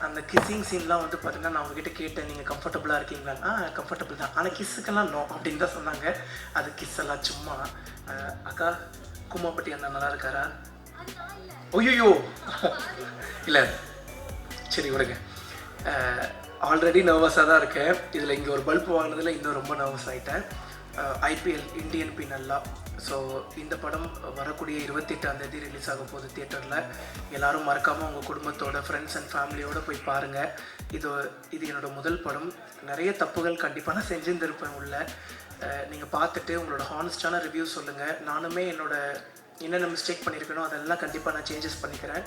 அந்த கிஸ்ஸிங் சீன்லாம் வந்து பார்த்தீங்கன்னா நான் உங்ககிட்ட கேட்டேன், நீங்கள் கம்ஃபர்டபுளாக இருக்கீங்களா? கம்ஃபர்டபுள் தான், ஆனால் கிஸ்ஸுக்கெல்லாம் நோ அப்படின்னு தான் சொன்னாங்க. அது கிஸ் எல்லாம் சும்மா. அக்கா கும்மாப்பட்டி அண்ணா நல்லா இருக்காரா? ஐயோ இல்லை, சரி விடுங்க. ஆல்ரெடி நர்வஸாக தான் இருக்கேன். இதில் இங்கே ஒரு பல்ப் வாங்கினதில் இன்னும் ரொம்ப நர்வஸ் ஆகிட்டேன். ஐபிஎல் இந்தியன் பி நல்லா. ஸோ இந்த படம் வரக்கூடிய 28ஆம் தேதி ரிலீஸ் ஆக போகுது தியேட்டரில். எல்லோரும் மறக்காமல் உங்கள் குடும்பத்தோட ஃப்ரெண்ட்ஸ் அண்ட் ஃபேமிலியோடு போய் பாருங்கள். இது என்னோடய முதல் படம். நிறைய தப்புகள் கண்டிப்பாக நான் செஞ்சுருந்துருப்பேன் உள்ள. நீங்கள் பார்த்துட்டு உங்களோட ஹானஸ்டான ரிவ்யூ சொல்லுங்கள். நானுமே என்னென்ன மிஸ்டேக் பண்ணியிருக்கேனோ அதெல்லாம் கண்டிப்பாக நான் சேஞ்சஸ் பண்ணிக்கிறேன்.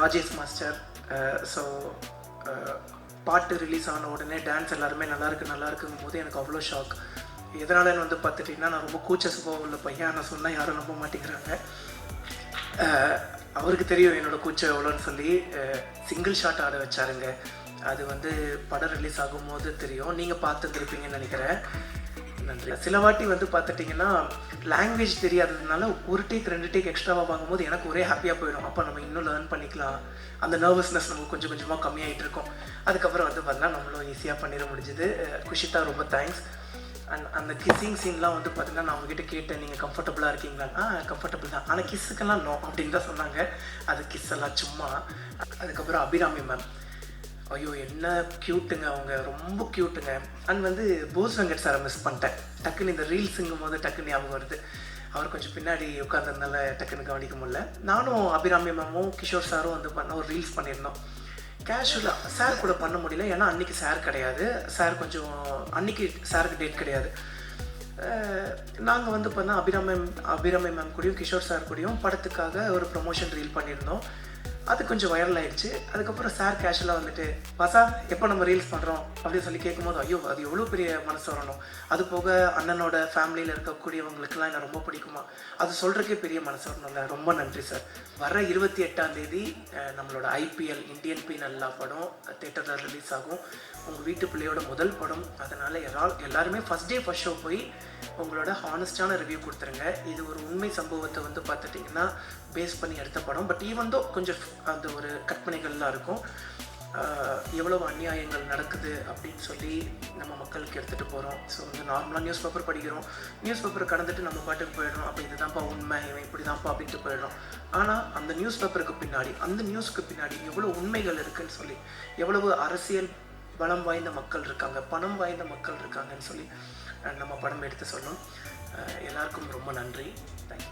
ராஜேஷ் மாஸ்டர். ஸோ பாட்டு ரிலீஸ் ஆன உடனே டான்ஸ் எல்லாருமே நல்லாயிருக்குங்கும் போது எனக்கு அவ்வளோ ஷாக். எதனாலன்னு வந்து பார்த்துட்டிங்கன்னா, நான் ரொம்ப கூச்ச சுபாவம் உள்ள பையன். நான் சொன்னால் யாரும் நம்ப மாட்டேங்கிறாங்க. அவருக்கு தெரியும் என்னோடய கூச்சம் எவ்வளோன்னு சொல்லி சிங்கிள் ஷாட் ஆட வச்சாருங்க. அது வந்து படம் ரிலீஸ் ஆகும்போது தெரியும். நீங்கள் பார்த்துருப்பீங்கன்னு நினைக்கிறேன். நன்றி. சில வாட்டி வந்து பார்த்துட்டிங்கன்னா லாங்குவேஜ் தெரியாததுனால ஒரு டேக் 2 டேக் எக்ஸ்ட்ராவாக வாங்கும்போது எனக்கு ஒரே ஹாப்பியாக போயிடும். அப்போ நம்ம இன்னும் லேர்ன் பண்ணிக்கலாம். அந்த நர்வஸ்னஸ் நமக்கு கொஞ்சம் கொஞ்சமாக கம்மியாகிட்டு இருக்கும். அதுக்கப்புறம் வந்து பார்த்தீங்கன்னா நம்மளும் ஈஸியாக பண்ணிட முடிஞ்சுது. குஷிதா ரொம்ப தேங்க்ஸ். அந்த கிஸ்ஸிங் சீன்லாம் வந்து பார்த்தீங்கன்னா நான் உங்ககிட்ட கேட்டேன், நீங்கள் கம்ஃபர்டபுளாக இருக்கீங்களா? கம்ஃபர்டபுள் தான், ஆனால் கிஸ்ஸுக்கெல்லாம் நோ அப்படின்னு தான் சொன்னாங்க. அது கிஸ் எல்லாம் சும்மா. அதுக்கப்புறம் அபிராமி மேம், ஐயோ என்ன க்யூட்டுங்க, அவங்க ரொம்ப க்யூட்டுங்க. அண்ட் வந்து போஸ் வெங்கட் சாரை மிஸ் பண்ணிட்டேன். டக்குன்னு இந்த ரீல்ஸுங்கும் போது டக்குன்னு ஞாபகம் வருது. அவர் கொஞ்சம் பின்னாடி உட்காந்துருந்தால டக்குன்னு கவனிக்க முடியல. நானும் அபிராமி மேமும் கிஷோர் சாரும் வந்து ஒரு ரீல்ஸ் பண்ணியிருந்தோம். கேஷுவலாக சார் கூட பண்ண முடியல, ஏன்னா அன்றைக்கி சார் கிடையாது. சார் கொஞ்சம் அன்றைக்கி சாருக்கு டேட் கிடையாது. நாங்கள் வந்து பார்த்தா அபிராமி மேம் கூடயும் கிஷோர் சார் கூடயும் படத்துக்காக ஒரு ப்ரொமோஷன் ரீல் பண்ணியிருந்தோம். அது கொஞ்சம் வைரல் ஆகிடுச்சு. அதுக்கப்புறம் சார் கேஷுவலாக வந்துட்டு, பாசா எப்போ நம்ம ரீல்ஸ் பண்ணுறோம் அப்படின்னு சொல்லி கேட்கும்போது, ஐயோ அது எவ்வளோ பெரிய மனசு வரணும். அது போக அண்ணனோட ஃபேமிலியில் இருக்கக்கூடியவங்களுக்கெல்லாம் என்ன ரொம்ப பிடிக்குமா, அது சொல்கிறக்கே பெரிய மனசு வரணும்ல. ரொம்ப நன்றி சார். வர 28ஆம் தேதி நம்மளோட ஐபிஎல் இந்தியன் பி நல்லா படம் தேட்டரில் ரிலீஸ் ஆகும். உங்கள் வீட்டு பிள்ளையோட முதல் படம். அதனால் எல்லாருமே ஃபஸ்ட் டே ஃபஸ்ட் ஷோ போய் உங்களோட ஹானஸ்டான ரிவ்யூ கொடுத்துருங்க. இது ஒரு உண்மை சம்பவத்தை வந்து பார்த்துட்டிங்கன்னா பேஸ் பண்ணி எடுத்த படம். பட் ஈவன் தோ கொஞ்சம் அந்த ஒரு கற்பனைகள்லாம் இருக்கும். எவ்வளவு அநியாயங்கள் நடக்குது அப்படின்னு சொல்லி நம்ம மக்களுக்கு எடுத்துகிட்டு போகிறோம். ஸோ வந்து நார்மலாக நியூஸ் பேப்பர் படிக்கிறோம், நியூஸ் பேப்பரை கடந்துட்டு நம்ம பாட்டுக்கு போயிடுறோம். அப்போ இதுதான்ப்பா உண்மை, இவன் இப்படி தான்ப்பா அப்படின்ட்டு போயிடுறோம். ஆனால் அந்த நியூஸ் பேப்பருக்கு பின்னாடி, அந்த நியூஸ்க்கு பின்னாடி எவ்வளோ உண்மைகள் இருக்குதுன்னு சொல்லி, எவ்வளவு அரசியல் பலம் வாய்ந்த மக்கள் இருக்காங்க, பணம் வாய்ந்த மக்கள் இருக்காங்கன்னு சொல்லி நம்ம படம் எடுத்து சொன்னோம். எல்லாருக்கும் ரொம்ப நன்றி. தேங்க்யூ.